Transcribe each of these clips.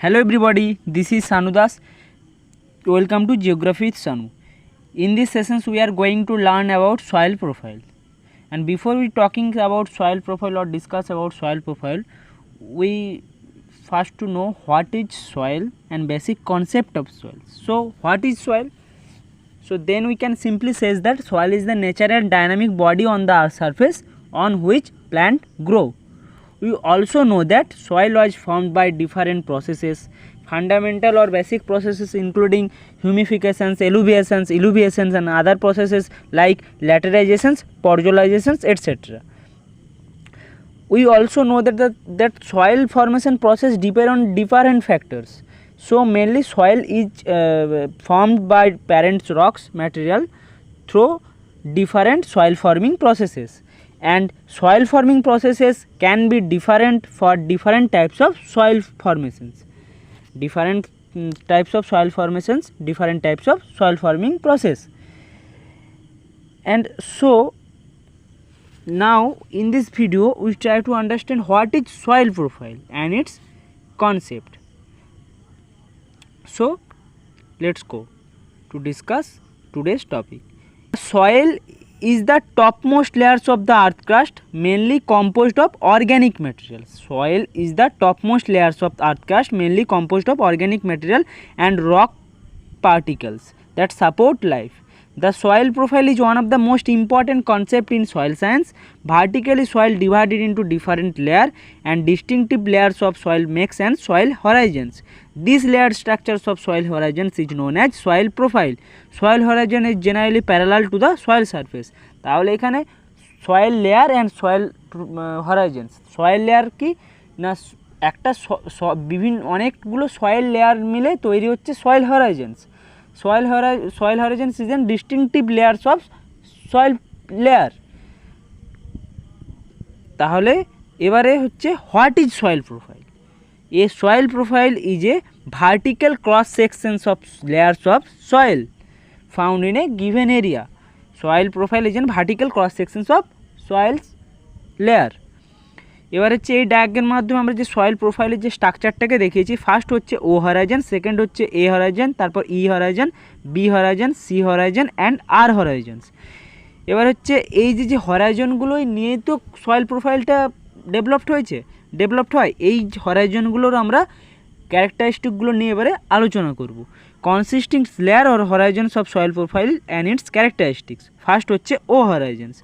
Hello everybody, this is Sanudas. Welcome to Geography with Sanu. In these sessions we are going to learn about soil profile. And before we talking about soil profile or discuss about soil profile, we first to know what is soil and basic concept of soil. So what is soil? So then we can simply say that soil is the natural dynamic body on the earth surface on which plant grow. We also know that soil was formed by different processes, fundamental or basic processes including humifications, eluviations and other processes like laterizations, portolizations, etc. We also know that soil formation process depend on different factors. So mainly soil is formed by parent rocks material through different soil forming processes. And soil forming processes can be different for different types of soil formations. Different types of soil formations, different types of soil forming process. And so now in this video we try to understand what is soil profile and its concept. So let's go to discuss today's topic. Soil is the topmost layers of the earth crust, mainly composed of organic materials. Soil is the topmost layers of the earth crust, mainly composed of organic material and rock particles that support life. The soil profile is one of the most important concepts in soil science. Vertically, soil divided into different layers and distinctive layers of soil mix and soil horizons. These layered structures of soil horizons is known as soil profile. Soil horizon is generally parallel to the soil surface. তাহলে এখানে soil layer and soil horizons. Soil layer কি না একটা বিভিন্ন অনেকগুলো soil layer মিলে তৈরি হচ্ছে soil horizons. Soil horizons is a distinctive layers of soil layer. তাহলে এবারে হচ্ছে what is soil profile? A soil profile is a vertical cross sections of layers of soil found in a given area. Soil profile is a vertical cross sections of soil layer. এবার হচ্ছে এই ডায়াগ্রামের মাধ্যমে আমরা যে soil প্রোফাইলের যে স্ট্রাকচারটাকে দেখিয়েছি, ফার্স্ট হচ্ছে ও হরাইজন, সেকেন্ড হচ্ছে এ হরাইজন, তারপর E horizon, B horizon, C horizon and R horizons. এবার হচ্ছে এই যে হরাইজনগুলোই নিয়ে তো সয়েল প্রোফাইলটা ডেভেলপড হয়। এই হরাইজনগুলোর আমরা ক্যারেক্টারিস্টিকগুলো নিয়ে এবারে আলোচনা করব। Consisting layer or horizons of soil profile and its characteristics. First হচ্ছে O হরাইজনস,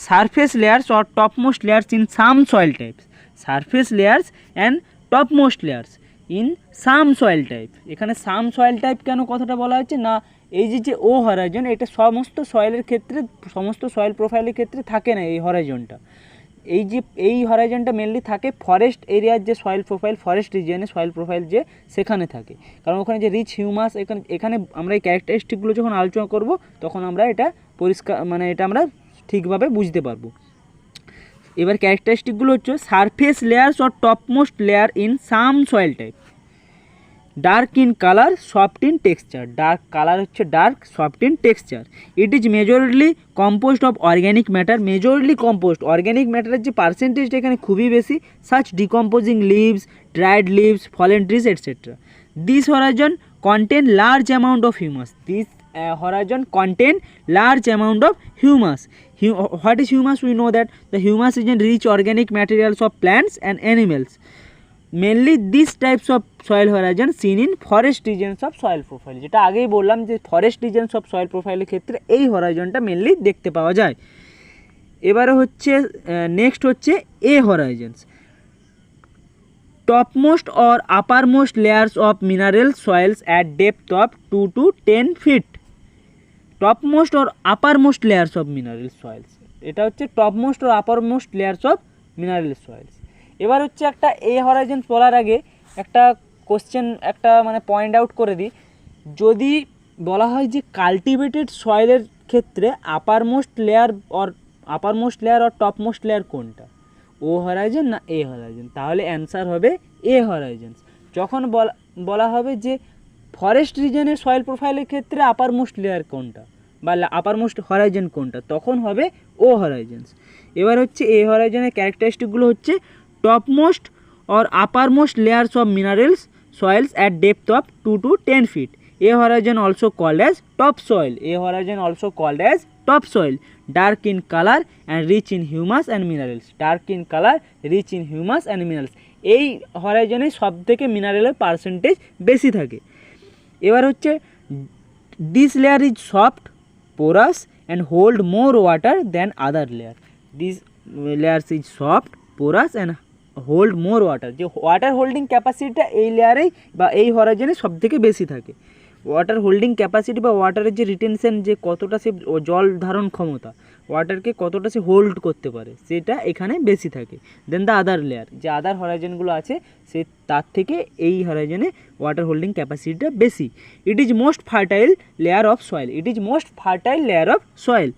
surface layers or topmost layers in some soil types. Surface layers and topmost layers in some soil type. এখানে some soil type কেন কথাটা বলা হচ্ছে না, এই যে ও Horizon এটা সমস্ত সয়েলের ক্ষেত্রে, সমস্ত সয়েল প্রোফাইলের ক্ষেত্রে থাকে না। এই হরাইজনটা, এই হরাইজনটা মেনলি থাকে ফরেস্ট এরিয়ার যে সয়েল প্রোফাইল, ফরেস্ট রিজিয়নে সয়েল প্রোফাইল যে সেখানে থাকে, কারণ ওখানে যে রিচ হিউমাস, এখানে আমরা এই ক্যারেক্টারিস্টিকগুলো যখন আলোচনা করব তখন আমরা এটা পরিষ্কার এটা আমরা ঠিকভাবে বুঝতে পারবো। এবার ক্যারেক্টারিস্টিকগুলো হচ্ছে surface layers or topmost layer in some soil type, dark in colour, soft in texture. Dark colour হচ্ছে dark, soft in texture. It is majorly composed of organic matter, majorly composed organic ম্যাটারের যে পার্সেন্টেজটা এখানে খুবই বেশি, such decomposing leaves, dried leaves, fallen trees etcetera. This horizon contain large amount of humus. This horizon contain large amount of humus. What is humus? We know that the humus is in rich organic materials of plants and animals. Mainly these types of soil horizon seen in forest regions of soil profile. যেটা আগেই বললাম যে forest reasons of soil প্রোফাইলের ক্ষেত্রে এই হরাইজনটা mainly দেখতে পাওয়া যায়। এবারে হচ্ছে নেক্সট হচ্ছে এ হরাইজনস, topmost or uppermost layers of mineral soils at depth of 2 to 10 feet. Topmost or uppermost layers of mineral soils, এটা হচ্ছে topmost or uppermost layers of mineral soils. এবার হচ্ছে একটা এ হরাইজন বলার আগে একটা কোশ্চেন, একটা পয়েন্ট আউট করে দিই। যদি বলা হয় যে কাল্টিভেটেড সয়েলের ক্ষেত্রে আপারমোস্ট লেয়ার অর টপমোস্ট লেয়ার কোনটা, ও হরাইজন না এ হরাইজন, তাহলে অ্যান্সার হবে এ হরাইজনস। যখন বলা হবে যে ফরেস্ট রিজনের সয়েল প্রোফাইলের ক্ষেত্রে আপারমোস্ট লেয়ার কোনটা বা আপারমোস্ট হরাইজন কোনটা, তখন হবে ও হরাইজনস। এবার হচ্ছে এ হরাইজনের ক্যারেক্টারিস্টিকগুলো হচ্ছে topmost or uppermost layers of minerals soils at depth of 2 to 10 feet. A horizon also called as topsoil. A horizon also called as topsoil. Dark in color and rich in humus and minerals. Dark in color, rich in humus and minerals. এই হরাইজনে সব থেকে মিনারেলের percentage বেশি থাকে। এবার হচ্ছে this layer is soft, porous and hold more water than other layer. This layers is soft, porous and hold more water. যে water holding ক্যাপাসিটিটা এই লেয়ারেই বা এই হরাইজনে সব থেকে বেশি থাকে। ওয়াটার হোল্ডিং ক্যাপাসিটি বা ওয়াটারের যে রিটেনশন, যে কতটা সে জল ধারণ ক্ষমতা, ওয়াটারকে কতটা সে হোল্ড করতে পারে, সেটা এখানে বেশি থাকে দেন দ্য আদার লেয়ার। যে আদার হরাইজনগুলো আছে সে তার থেকে এই হরাইজনে ওয়াটার হোল্ডিং ক্যাপাসিটিটা বেশি। It is most fertile layer of soil. It is most fertile layer of soil.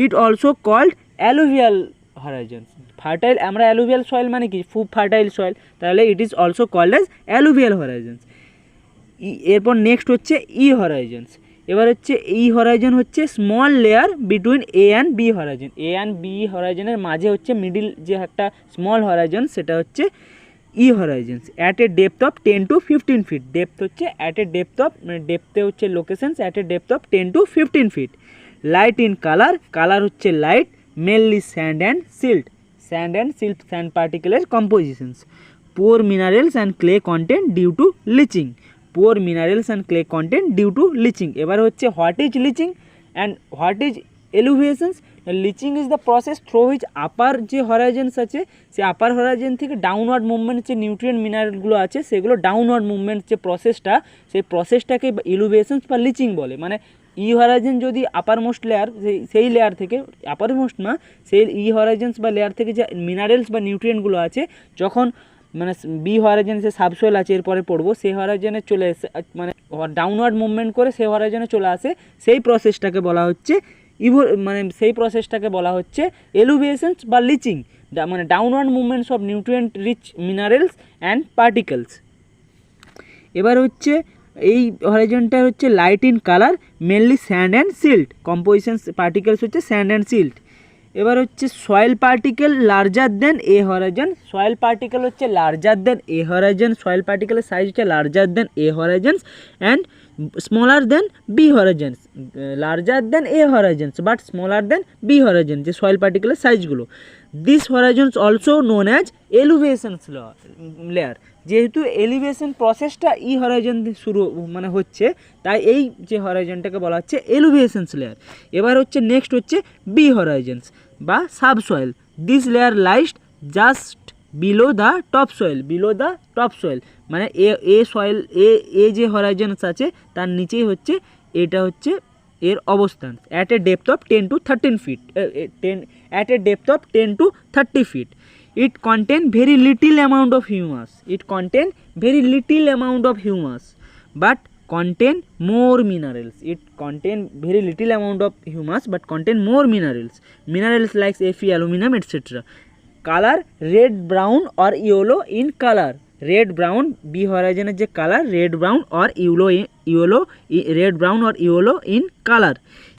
It also called alluvial horizon. Fertile, আমরা অ্যালুভিয়াল সয়েল মানে কি, খুব ফার্টাইল সয়েল, তাহলে it is also called as alluvial horizons. এরপর next হচ্ছে E হরাইজনস। এবার হচ্ছে এই হরাইজন হচ্ছে small layer between A and B horizon. A and B হরাইজনের মাঝে হচ্ছে মিডিল যে একটা স্মল হরাইজন, সেটা হচ্ছে E horizons. At a depth of 10 to 15 feet. Depth হচ্ছে অ্যাট এ ডেপথ অফ, মানে ডেপথে হচ্ছে locations, at a depth of 10 to 15 feet. Light in colour, colour হচ্ছে light, mainly sand and silt. Sand and silt, sand পার্টিকেলের compositions. Poor minerals and clay content due to leaching. Poor minerals and clay content due to leaching. এবার হচ্ছে what is leaching and what is eluviations. Leaching is the process through which upper যে horizons আছে, সে upper horizon থেকে downward movement যে nutrient মিনারেলগুলো আছে, সেগুলো ডাউনওয়ার্ড মুভমেন্ট যে প্রসেসটা, সেই প্রসেসটাকে ইলুভিয়েশনস বা লিচিং বলে। মানে ই হরাইজন যদি আপার মোস্ট লেয়ার, সেই লেয়ার থেকে, আপার মোস্ট না, সেই ই হরাইজনস বা লেয়ার থেকে যে মিনারেলস বা নিউট্রিয়েন্টগুলো আছে, যখন মানে বি হরাইজনে যে সাবসয়েল আছে এরপরে পড়বো, সেই হরাইজনে চলে এসে মানে ডাউনওয়ার্ড মুভমেন্ট করে সেই হরাইজনে চলে আসে, সেই প্রসেসটাকে বলা হচ্ছে মানে সেই প্রসেসটাকে বলা হচ্ছে এলুভিয়েশনস বা লিচিং। মানে downward movements of nutrient rich minerals and particles. এবার হচ্ছে এই হরাইজনটা হচ্ছে light in colour, mainly sand and silt. Composition particles হচ্ছে স্যান্ড অ্যান্ড সিল্ট। এবার হচ্ছে soil particle larger than A horizon. Soil particle হচ্ছে larger than A horizon. Soil পার্টিকেলের সাইজ হচ্ছে larger than A horizons and smaller than B horizons. Larger than A horizons but smaller than B horizon, যে soil পার্টিকেলের সাইজগুলো। This horizons also known as eluviations layer. যেহেতু elevation প্রসেসটা E Horizon শুরু মানে হচ্ছে, তাই এই যে হরাইজনটাকে বলা হচ্ছে এলুভিয়েশনস লেয়ার। এবার হচ্ছে নেক্সট হচ্ছে বি হরাইজনস বা subsoil. This layer lies just below the top soil. Below the top soil মানে এ সয়েল, এ যে হরাইজনস আছে তার নিচেই হচ্ছে এটা হচ্ছে এর অবস্থান। At a depth of 10 to 13 feet. At a depth of 10 to 30 feet. It contain very little amount of humus. It contain very little amount of humus, but contain more minerals. It contain very little amount of humus, but contain more minerals. Minerals like Fe, aluminum, etc. Color red, brown or yellow in color. Red, brown, B horizon যে color red, brown or yellow, red, brown or yellow in color.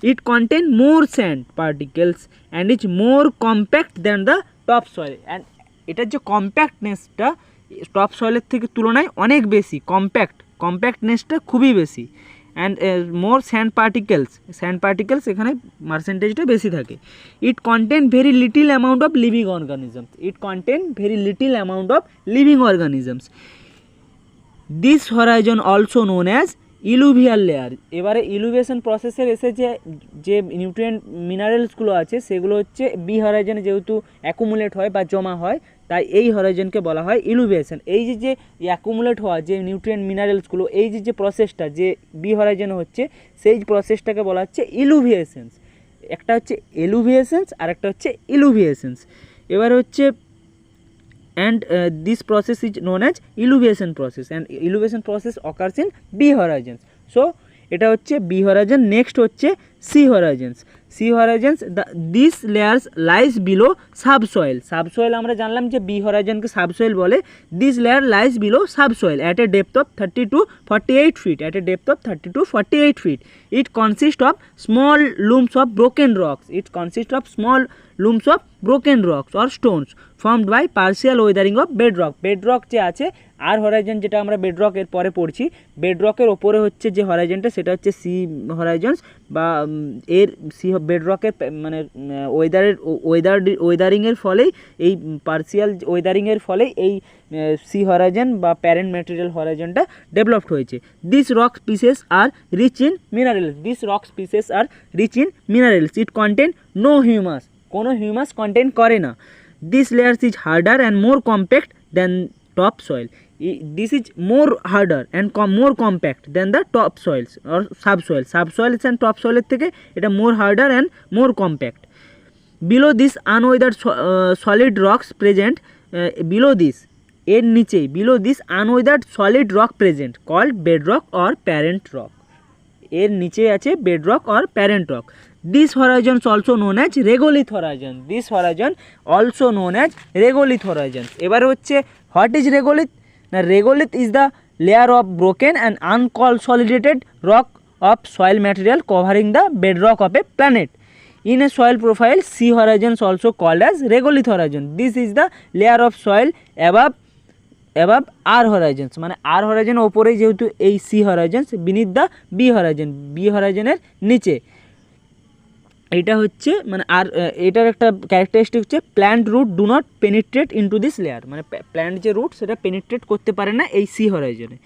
It contain more sand particles and is more compact than the top soil. And এটার যে কম্প্যাক্টনেসটা top সয়েলের থেকে তুলনায় অনেক বেশি, কম্প্যাক্টনেসটা খুবই বেশি। And more sand particles এখানে পার্সেন্টেজটা বেশি থাকে। It contain very little amount of living organisms. This horizon also known as illuvial layer. এবারে ইলুভিয়েশন প্রসেসের এসে যে নিউট্রিয়েন্ট মিনারেলসগুলো আছে সেগুলো হচ্ছে বি হরাইজনে যেহেতু অ্যাকুমুলেট হয় বা জমা হয়, তাই এই হরাইজনকে বলা হয় ইলুভিয়েশন। এই যে অ্যাকুমুলেট হওয়া যে নিউট্রিয়েন্ট মিনারেলসগুলো, এই যে প্রসেসটা যে বি হরাইজনে হচ্ছে, সেই প্রসেসটাকে বলা হচ্ছে ইলুভিয়েশনস। একটা হচ্ছে এলুভিয়েশনস আর একটা হচ্ছে ইলুভিয়েশনস। এবার হচ্ছে and this process is known as eluviation process, and eluviation process occurs in B horizons. So এটা হচ্ছে B horizon. next হচ্ছে C horizons. These layers lies below subsoil. আমরা জানলাম যে B horizon কে subsoil বলে। this layer lies below subsoil at a depth of 30 to 48 feet. It consists of small looms of broken rocks or stones formed by partial weathering of bedrock. যে আছে আর Horizon যেটা আমরা বেডরকের পরে পড়ছি, বেডরকের ওপরে হচ্ছে যে হরাইজনটা সেটা হচ্ছে সি হরাইজনস বা এর সি বেডরকের মানে ওয়েদারিংয়ের ফলেই এই পার্সিয়াল ওয়েদারিংয়ের ফলেই এই সি হরাইজন বা প্যারেন্ট ম্যাটেরিয়াল হরাইজনটা ডেভেলপড হয়েছে। This rock species are rich in minerals, this rock species are rich in minerals, it contain no humus, কোনো হিউমাস কন্টেন করে না। This layers is harder and more compact than top soil, this is more harder and more compact than the top soils or subsoils and topsoil এর থেকে এটা more harder and more compact. Below this unweathered solid rocks present, below this এর নিচে below this unweathered solid rock present called bedrock or parent rock, এর নিচে আছে bedrock or parent rock. This horizon is also known as regolith horizon, this horizon also known as regolith horizon. এবারে হচ্ছে what is regolith? Now regolith is the layer of broken and unconsolidated rock of soil material covering the bedrock of a planet. In a soil profile, sea horizon is also called as regolith horizon. This is the layer of soil above আর হরাইজনস, মানে আর হরাইজনের ওপরে যেহেতু এই C horizons, beneath the B horizon, B হরাইজনের নিচে। এটা হচ্ছে মানে আর এটার একটা ক্যারেক্টারিস্টিক হচ্ছে plant root do not penetrate into this layer, মানে প্ল্যান্ট যে রুট সেটা পেনিট্রেট করতে পারে না এই সি হরাইজনে।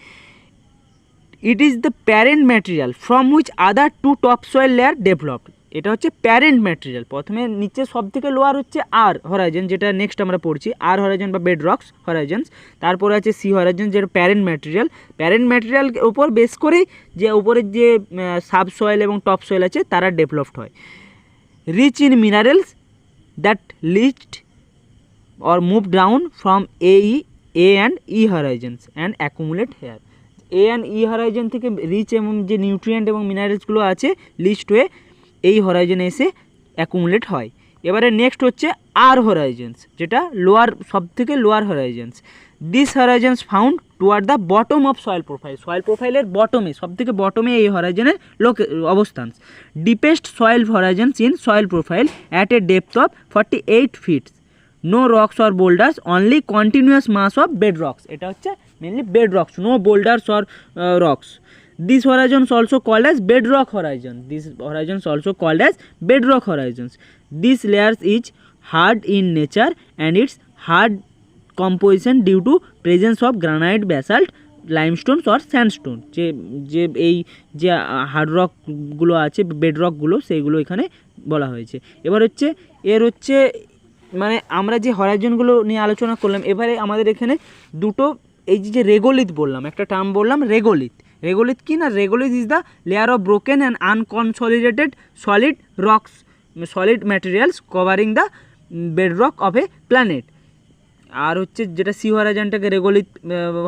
It is the parent material from which other two top soil layer developed, এটা হচ্ছে প্যারেন্ট ম্যাটেরিয়াল। প্রথমে নিচে সব থেকে লোয়ার হচ্ছে আর হরাইজন, যেটা নেক্সট আমরা পড়ছি আর হরাইজন বা বেড রক্স হরাইজনস, তারপরে আছে সি হরাইজন যেটা প্যারেন্ট ম্যাটেরিয়াল। প্যারেন্ট ম্যাটেরিয়ালের উপর বেস করেই যে উপরের যে সাব সয়েল এবং টপ সয়েল আছে তারা ডেভেলপড হয়। Rich in minerals that least or move down from A and E horizons and accumulate here. A and E horizon থেকে রিচ এবং যে নিউট্রিয়েন্ট এবং মিনারেলসগুলো আছে লিস্ট হয়ে এই হরাইজনে এসে অ্যাকুমুলেট হয়। এবারে নেক্সট হচ্ছে আর হরাইজনস, যেটা লোয়ার সব থেকে lower horizons. This horizons found toward the bottom of soil profile, soil প্রোফাইলের বটমে সব থেকে বটমে এই হরাইজনের অবস্থান। Deepest soil horizons in soil profile at a depth of 48 feet. No rocks or boulders, only continuous mass of bed rocks, এটা হচ্ছে mainly bed rocks, no boulders or rocks. This horizon is also called as bedrock horizon. This horizon is also called as bedrock horizons. This layer is hard in nature and its hard composition due to presence of granite, basalt, limestone or sandstone. যে এই যে hard রকগুলো আছে bed রকগুলো সেইগুলো এখানে বলা হয়েছে। এবার হচ্ছে এর হচ্ছে মানে আমরা যে হরাইজনগুলো নিয়ে আলোচনা করলাম, এবারে আমাদের এখানে দুটো এই যে রেগোলিথ বললাম, একটা টার্ম বললাম রেগোলিথ। রেগোলিথ কি না, regolith is the layer of broken and unconsolidated solid rocks, solid materials covering the bed rock of a planet. আর হচ্ছে যেটা সি হরাইজনটাকে রেগোলিথ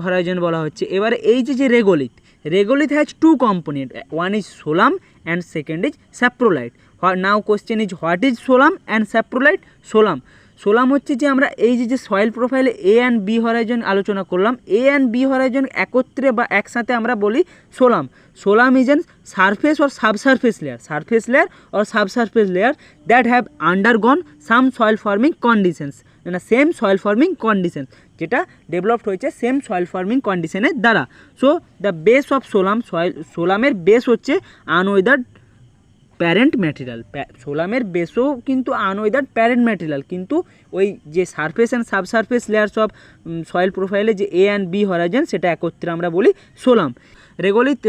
হরাইজন বলা হচ্ছে। এবারে এই যে regolith, regolith has two component, one is solum and second is saprolite. Now question is what is solum and saprolite? Solum হচ্ছে যে আমরা এই যে সয়েল প্রোফাইলে এ অ্যান্ড বি হরাইজন আলোচনা করলাম, এ অ্যান্ড বি হরাইজন একত্রে বা একসাথে আমরা বলি solum. Solum is an surface or subsurface layer, surface layer or subsurface layer that have undergone some soil forming conditions, না সেম সয়েল ফর্মিং কন্ডিশন, যেটা ডেভেলপড হয়েছে সেম সয়েল ফর্মিং কন্ডিশনের দ্বারা। সো দ্য বেস অফ সোলামের base হচ্ছে unweathered parent material. সোলামের বেসও কিন্তু আনওয়েদার্ড parent material, কিন্তু ওই যে surface and subsurface layers of soil প্রোফাইলে যে এ অ্যান্ড বি হরাইজন সেটা একত্রে আমরা বলি solum.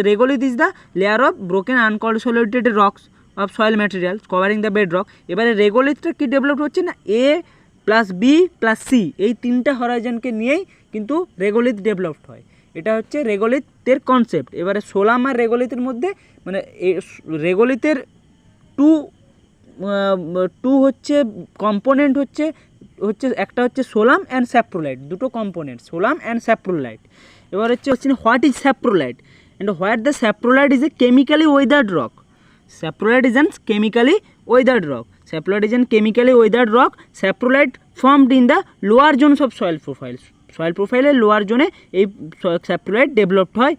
Regolith is the layer of broken unconsolidated rocks of soil material covering the bed rock. এবারে রেগোলিথটা কি ডেভেলপ হচ্ছে না, A plus B plus C এই তিনটা হরাইজনকে নিয়েই কিন্তু রেগোলিথ ডেভেলপড হয়। এটা হচ্ছে রেগোলিথের কনসেপ্ট। এবারে সোলাম আর রেগোলিথের মধ্যে মানে রেগোলিথের টু হচ্ছে কম্পোনেন্ট হচ্ছে একটা হচ্ছে সোলাম অ্যান্ড স্যাপ্রোলাইট, দুটো কম্পোনেন্ট সোলাম অ্যান্ড স্যাপ্রোলাইট। এবার হচ্ছে what is saprolite and what the saprolite is a chemically weathered rock. Saprolite is an chemically weathered rock. Saprolite is a chemically weathered rock. Saprolite formed in the lower zones of soil profiles. Soil profile lower zone এই saprolite developed হয়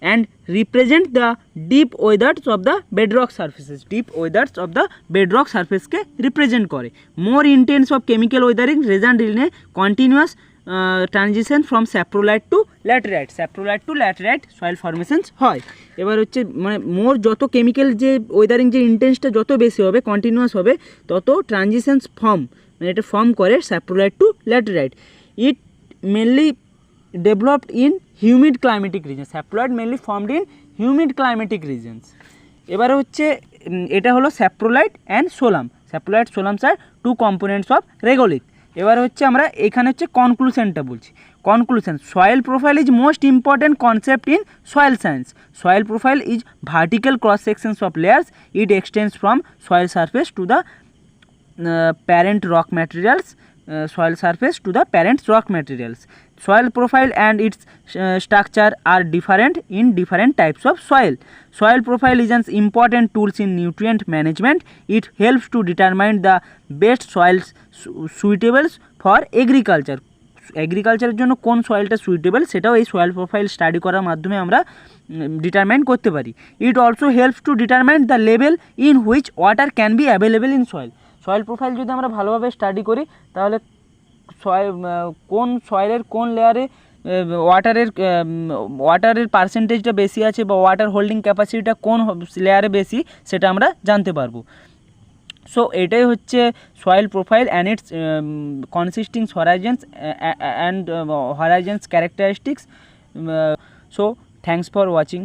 and represent the deep weathers of the bedrock surfaces. Deep weathers of the bedrock surface K represent করে। More intense of chemical weathering result in a continuous transition from saprolite to laterite soil formations হয়। এবার হচ্ছে মানে মোর যত chemical যে Wuthering যে ইন্টেন্সটা যত বেশি হবে কন্টিনিউয়াস হবে তত ট্রানজিশনস ফর্ম মানে এটা ফর্ম করে saprolite to laterite. It mainly developed in humid climatic regions, saprolite mainly formed in humid climatic regions. এবারে হচ্ছে এটা হলো saprolite and solum. Saprolite solums are two components of regolith. এবার হচ্ছে আমরা এখানে হচ্ছে কনক্লুশনটা বলছি। Conclusion, soil profile is most important concept in soil science. Soil profile is vertical cross sections of layers. It extends from soil surface to the parent rock materials, soil surface to the parent rock materials. Soil profile and its structure are different in different types of soil. Soil profile is an important tool in nutrient management. It helps to determine the best soils suitable for agriculture. এগ্রিকালচারের জন্য কোন সয়েলটা suitable সেটাও এই soil profile study করার মাধ্যমে আমরা determine করতে পারি। It also helps to determine the level in which water can be available in soil. Soil profile যদি আমরা ভালোভাবে স্টাডি করি তাহলে কোন সয়েলের কোন লেয়ারে ওয়াটারের পার্সেন্টেজটা বেশি আছে বা ওয়াটার হোল্ডিং ক্যাপাসিটিটা কোন লেয়ারে বেশি সেটা আমরা জানতে পারবো। সো এটাই হচ্ছে soil profile and it's consisting horizons characteristics. So thanks for watching.